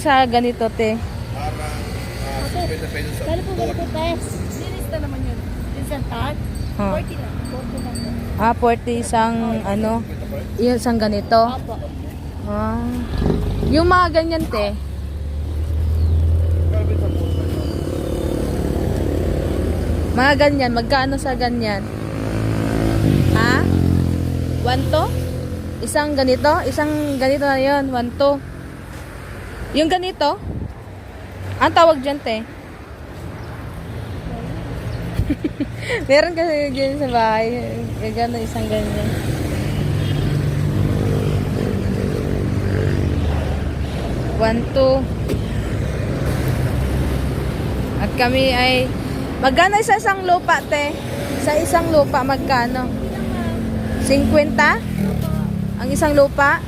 sa ganito, te? Parang 50 pesos sa Kano po ganito, Tess? Nilista naman yun. Isang tag? Huh. 40 lang. 40 lang po. 40 isang ano, yung isang ganito. Opo. Yung mga ganyan, te. Mga ganyan, magkano sa ganyan? Ha? 1 to? Isang ganito? Isang ganito na yun, 1 to. Yung ganito? Ang tawag dyan, te? Meron kasi dyan sa bahay. Gano'n isang ganyan. One, two. At kami ay magkano sa isang lupa, te? Sa isang lupa magkano? 50? Ang isang lupa?